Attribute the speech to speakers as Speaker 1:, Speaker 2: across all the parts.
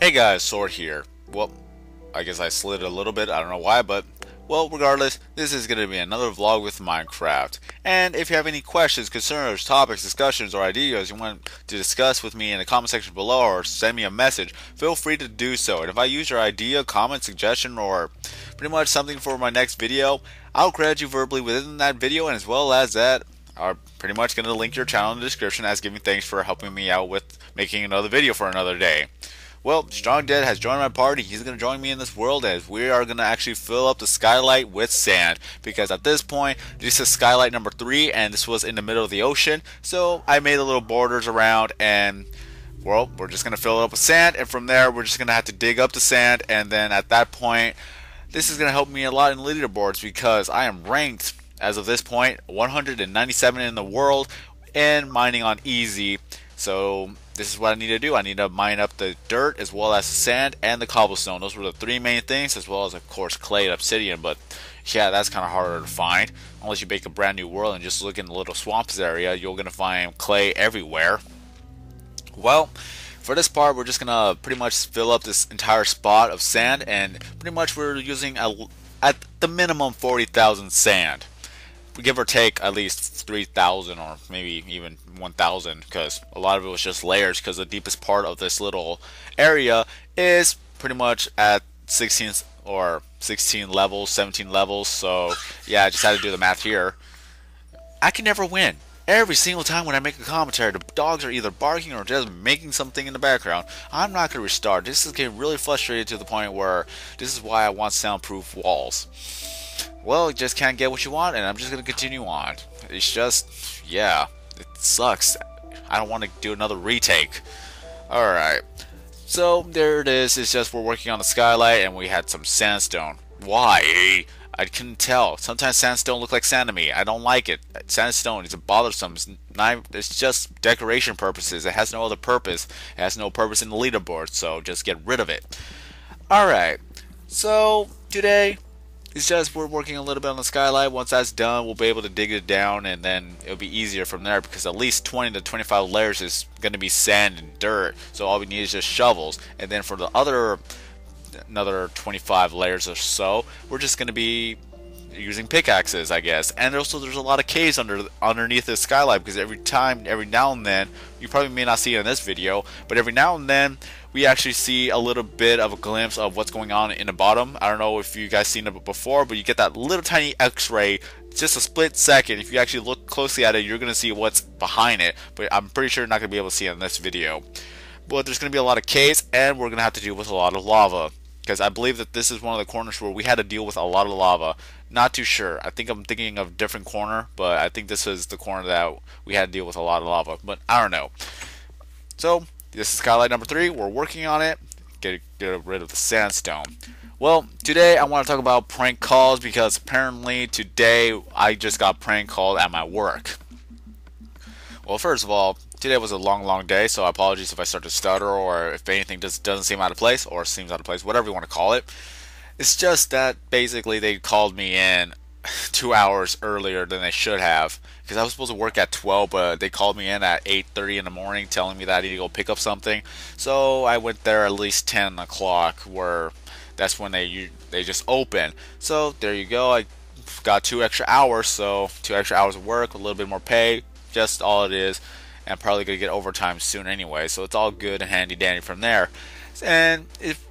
Speaker 1: Hey guys, Sword here. Well, I guess I slid a little bit, I don't know why, but well, regardless, this is going to be another vlog with Minecraft. And if you have any questions, concerns, topics, discussions, or ideas you want to discuss with me in the comment section below or send me a message, feel free to do so. And if I use your idea, comment, suggestion, or pretty much something for my next video, I'll credit you verbally within that video, and as well as that, I'm pretty much going to link your channel in the description as giving thanks for helping me out with making another video for another day. Well, Strong Dead has joined my party. He's going to join me in this world as we are going to actually fill up the Skylight with sand. Because at this point, this is Skylight number 3 and this was in the middle of the ocean. So I made the little borders around and, well, we're just going to fill it up with sand. And from there, we're just going to have to dig up the sand. And then at that point, this is going to help me a lot in leaderboards because I am ranked, as of this point, 197 in the world and mining on easy. So this is what I need to do. I need to mine up the dirt as well as the sand and the cobblestone. Those were the 3 main things, as well as of course clay and obsidian, but yeah, that's kind of harder to find. Unless you make a brand new world and just look in the little swamps area, you're going to find clay everywhere. Well, for this part, we're just going to pretty much fill up this entire spot of sand, and pretty much we're using at the minimum 40,000 sand. Give or take at least 3,000 or maybe even 1,000, because a lot of it was just layers, because the deepest part of this little area is pretty much at 16 or 16 levels, 17 levels. So yeah, I just had to do the math here. I can never win. Every single time when I make a commentary, the dogs are either barking or just making something in the background. I'm not going to restart. This is getting really frustrated to the point where this is why I want soundproof walls. Well, you just can't get what you want, and I'm just going to continue on. It's just, yeah, it sucks. I don't want to do another retake. Alright, so there it is. It's just we're working on the Skylight, and we had some sandstone. Why? I couldn't tell. Sometimes sandstone look like sand to me. I don't like it. Sandstone is bothersome. It's just decoration purposes. It has no other purpose. It has no purpose in the leaderboard, so just get rid of it. Alright, so today, it's just we're working a little bit on the Skylight. Once that's done, we'll be able to dig it down, and then it'll be easier from there, because at least 20 to 25 layers is going to be sand and dirt, so all we need is just shovels. And then for the another 25 layers or so, we're just going to be using pickaxes, I guess. And also there's a lot of caves underneath the Skylight, because every now and then, you probably may not see it in this video, but every now and then we actually see a little bit of a glimpse of what's going on in the bottom. I don't know if you guys seen it before, but you get that little tiny x-ray, just a split second. If you actually look closely at it, you're going to see what's behind it, but I'm pretty sure you're not going to be able to see it in this video. But there's going to be a lot of caves, and we're going to have to deal with a lot of lava, because I believe that this is one of the corners where we had to deal with a lot of lava. Not too sure. I think I'm thinking of a different corner, but I think this is the corner that we had to deal with a lot of lava, but I don't know. So this is Skylight number 3. We're working on it. Get rid of the sandstone. Well, today I want to talk about prank calls, because apparently today I just got prank called at my work. Well, first of all, today was a long day, so apologies if I start to stutter or if anything just doesn't seem out of place or seems out of place, whatever you want to call it. It's just that basically they called me in 2 hours earlier than they should have, because I was supposed to work at 12, but they called me in at 8:30 in the morning telling me that I need to go pick up something. So I went there at least 10 o'clock, where that's when they just open. So there you go. I got 2 extra hours, so 2 extra hours of work, a little bit more pay, just all it is. And probably gonna get overtime soon anyway, so it's all good and handy dandy from there. And if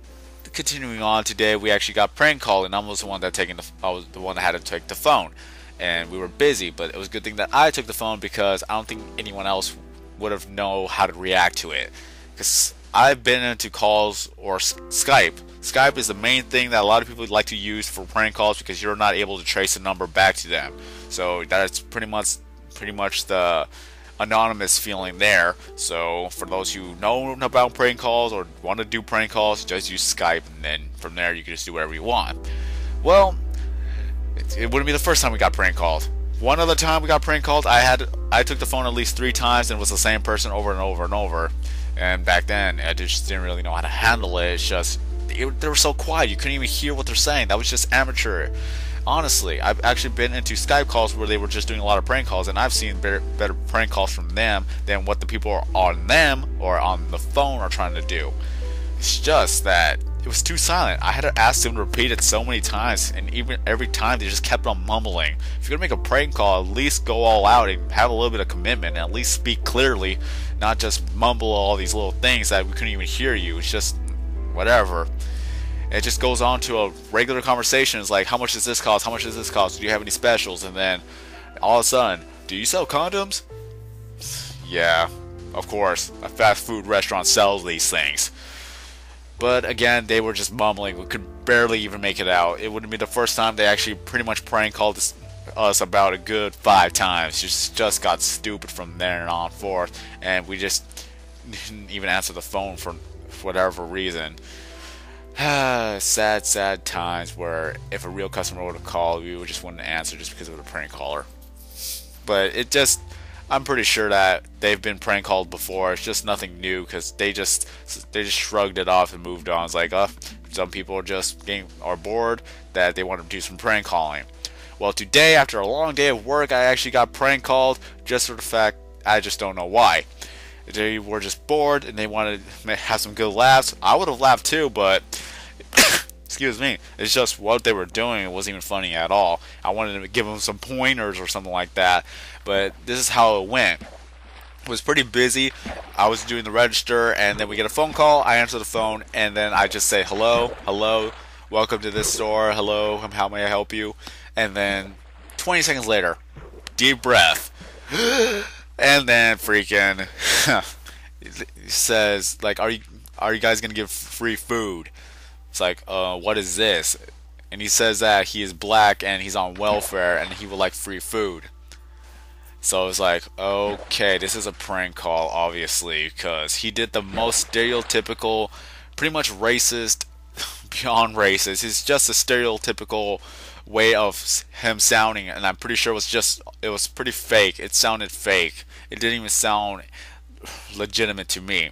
Speaker 1: continuing on today, we actually got prank called, and I was the one that had to take the phone, and we were busy. But it was a good thing that I took the phone, because I don't think anyone else would have known how to react to it. Because I've been into calls or Skype. Skype is the main thing that a lot of people like to use for prank calls, because you're not able to trace the number back to them. So that's pretty much the anonymous feeling there. So for those who know about prank calls or want to do prank calls, just use Skype, and then from there you can just do whatever you want. Well, it wouldn't be the first time we got prank called. One other time we got prank called, I took the phone at least 3 times, and it was the same person over and over and over. And back then I just didn't really know how to handle it. It's just they were so quiet, you couldn't even hear what they're saying. That was just amateur. Honestly, I've actually been into Skype calls where they were just doing a lot of prank calls, and I've seen better prank calls from them than what the people on them or on the phone are trying to do. It's just that it was too silent. I had to ask them to repeat it so many times, and even every time they just kept on mumbling. If you're gonna make a prank call, at least go all out and have a little bit of commitment, and at least speak clearly, not just mumble all these little things that we couldn't even hear you. It's just whatever. It just goes on to a regular conversation. It's like, how much does this cost? How much does this cost? Do you have any specials? And then all of a sudden, do you sell condoms? Yeah, of course. A fast food restaurant sells these things. But again, they were just mumbling. We could barely even make it out. It wouldn't be the first time. They actually pretty much prank called us about a good 5 times. Just got stupid from there and on forth. And we just didn't even answer the phone for whatever reason. Sad times where if a real customer would have called, we just wouldn't answer just because of a prank caller. But I'm pretty sure that they've been prank called before. It's just nothing new because they just shrugged it off and moved on. It's like, some people are bored that they want to do some prank calling. Well, today, after a long day of work, I actually got prank called just for the fact I just don't know why. They were just bored and they wanted to have some good laughs. I would have laughed too, but excuse me, it's just what they were doing. It wasn't even funny at all. I wanted to give them some pointers or something like that, but this is how it went. It was pretty busy. I was doing the register, and then we get a phone call. I answer the phone, and then I just say, hello, welcome to this store, hello, how may I help you? And then 20 seconds later, deep breath, and then freaking he says, like, are you guys gonna give free food? It's like, what is this? And he says that he is black and he's on welfare and he would like free food. So it's like, okay, this is a prank call, obviously, because he did the most stereotypical, pretty much racist, beyond racist. It's just a stereotypical way of him sounding, and I'm pretty sure it was pretty fake. It sounded fake. It didn't even sound legitimate to me.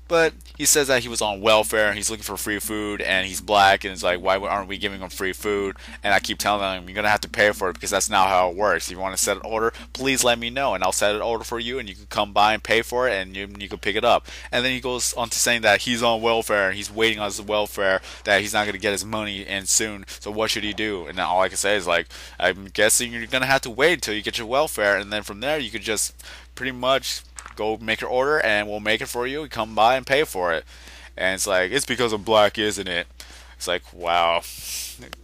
Speaker 1: But he says that he was on welfare, he's looking for free food, and he's black, and it's like, why aren't we giving him free food? And I keep telling him, you're going to have to pay for it, because that's not how it works. If you want to set an order, please let me know, and I'll set an order for you, and you can come by and pay for it, and you can pick it up. And then he goes on to saying that he's on welfare, and he's waiting on his welfare, that he's not going to get his money in soon, so what should he do? And then all I can say is, like, I'm guessing you're going to have to wait until you get your welfare, and then from there, you could just pretty much go make your order and we'll make it for you. Come by and pay for it. And it's like, it's because I'm black, isn't it? It's like, wow,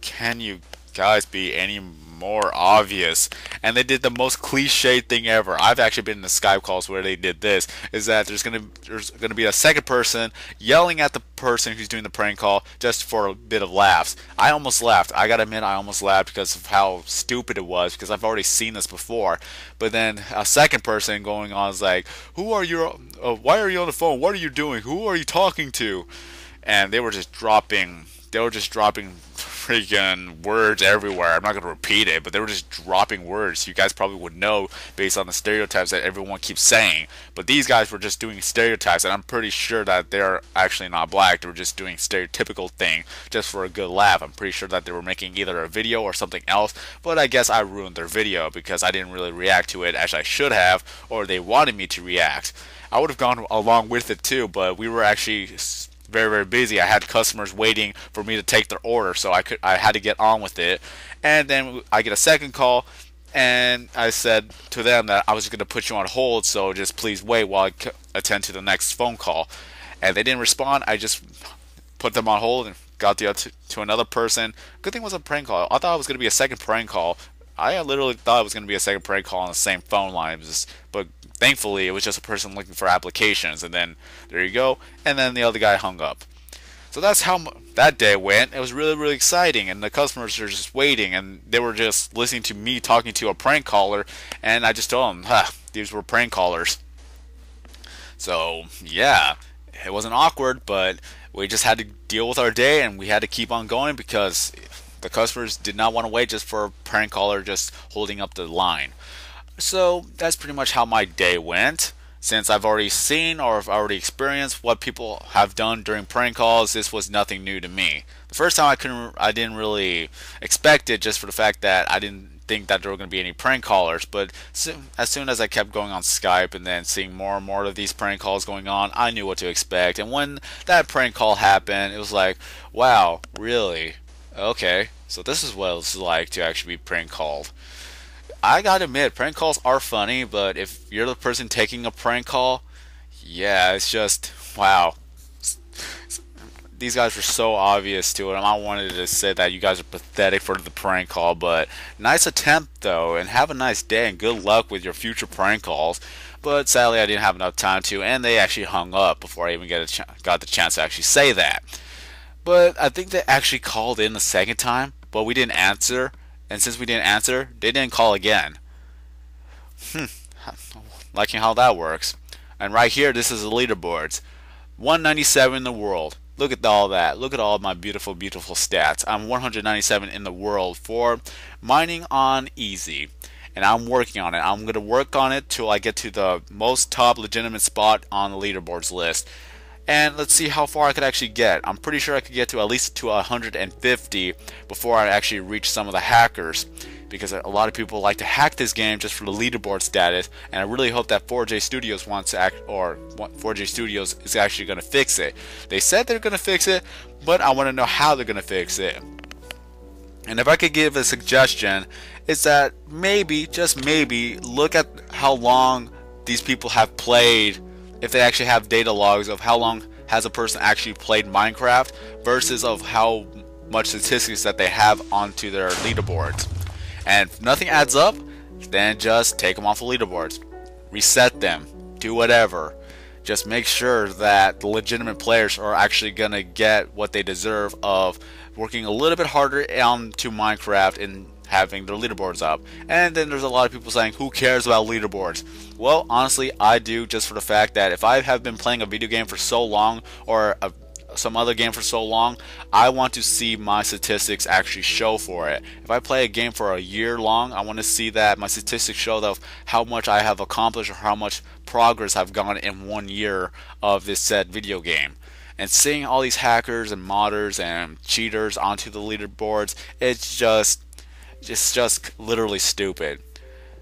Speaker 1: can you guys be any more obvious? And they did the most cliche thing ever. I've actually been in the Skype calls where they did this, is that there's gonna be a second person yelling at the person who's doing the prank call just for a bit of laughs. I almost laughed. I gotta admit, I almost laughed because of how stupid it was, because I've already seen this before. But then a second person going on is like, why are you on the phone? What are you doing? Who are you talking to? And they were just dropping freaking words everywhere. I'm not going to repeat it, but they were just dropping words. You guys probably would know based on the stereotypes that everyone keeps saying. But these guys were just doing stereotypes, and I'm pretty sure that they're actually not black. They were just doing stereotypical thing just for a good laugh. I'm pretty sure that they were making either a video or something else, but I guess I ruined their video because I didn't really react to it as I should have, or they wanted me to react. I would have gone along with it too, but we were actually very busy. I had customers waiting for me to take their order, so I had to get on with it. And then I get a second call, and I said to them that I was going to put you on hold, so just please wait while I attend to the next phone call. And they didn't respond. I just put them on hold and got to another person. Good thing it was a prank call. I thought it was going to be a second prank call. I literally thought it was going to be a second prank call on the same phone line, but thankfully it was just a person looking for applications, and then there you go, and then the other guy hung up. So that's how that day went. It was really exciting, and the customers were just waiting, and they were just listening to me talking to a prank caller, and I just told them, these were prank callers. So yeah, it wasn't awkward, but we just had to deal with our day, and we had to keep on going because the customers did not want to wait just for a prank caller just holding up the line. So that's pretty much how my day went. since I've already seen or I've already experienced what people have done during prank calls, this was nothing new to me. The first time I didn't really expect it, just for the fact that I didn't think that there were going to be any prank callers, but as soon as I kept going on Skype and then seeing more and more of these prank calls going on, I knew what to expect. And when that prank call happened, it was like, wow, really? Okay, so this is what it's like to actually be prank called. I gotta admit, prank calls are funny, but if you're the person taking a prank call, yeah, it's just, wow. These guys were so obvious to it. I wanted to say that you guys are pathetic for the prank call, but nice attempt though, and have a nice day and good luck with your future prank calls. But sadly, I didn't have enough time to, and they actually hung up before I even got the chance to actually say that. But I think they actually called in the second time, but we didn't answer, and since we didn't answer, they didn't call again. Liking how that works. And right here, this is the leaderboards. 197 in the world. Look at all that. Look at all my beautiful, beautiful stats. I'm 197 in the world for mining on easy. And I'm working on it. I'm going to work on it till I get to the most top legitimate spot on the leaderboards list. And let's see how far I could actually get. I'm pretty sure I could get to at least to 150 before I actually reach some of the hackers. Because a lot of people like to hack this game just for the leaderboard status, and I really hope that 4J Studios wants to 4J Studios is actually going to fix it. They said they're going to fix it, but I want to know how they're going to fix it. And if I could give a suggestion, is that maybe, just maybe, look at how long these people have played, if they actually have data logs of how long has a person actually played Minecraft versus of how much statistics that they have onto their leaderboards. And if nothing adds up, then just take them off the leaderboards. Reset them. Do whatever. Just make sure that the legitimate players are actually going to get what they deserve of working a little bit harder onto Minecraft and having their leaderboards up. And then there's a lot of people saying, who cares about leaderboards? Well, honestly, I do, just for the fact that if I have been playing a video game for so long, or some other game for so long, I want to see my statistics actually show for it. If I play a game for a year long, I want to see that my statistics show of how much I have accomplished or how much progress I've gone in 1 year of this said video game. And seeing all these hackers and modders and cheaters onto the leaderboards, it's just literally stupid.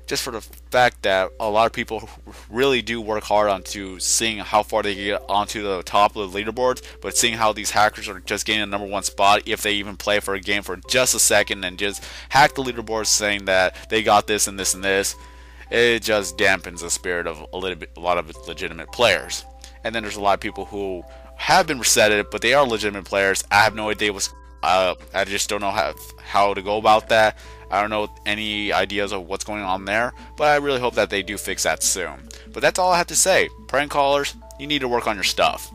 Speaker 1: Just for the fact that a lot of people really do work hard onto seeing how far they can get onto the top of the leaderboards, but seeing how these hackers are just getting the #1 spot if they even play for a game for just a second and just hack the leaderboards saying that they got this and this and this, it just dampens the spirit of a lot of legitimate players. And then there's a lot of people who have been resetted, but they are legitimate players. I have no idea I just don't know how to go about that. I don't know any ideas of what's going on there, but I really hope that they do fix that soon. But that's all I have to say. Prank callers, you need to work on your stuff.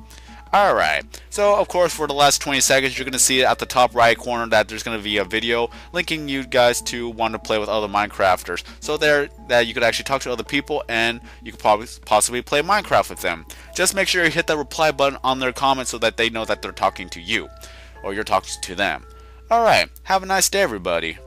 Speaker 1: Alright, so of course for the last 20 seconds you're going to see it at the top right corner that there's going to be a video linking you guys to want to play with other Minecrafters. So there that you could actually talk to other people and you could possibly play Minecraft with them. Just make sure you hit that reply button on their comments so that they know that they're talking to you or you're talking to them. Alright, have a nice day everybody.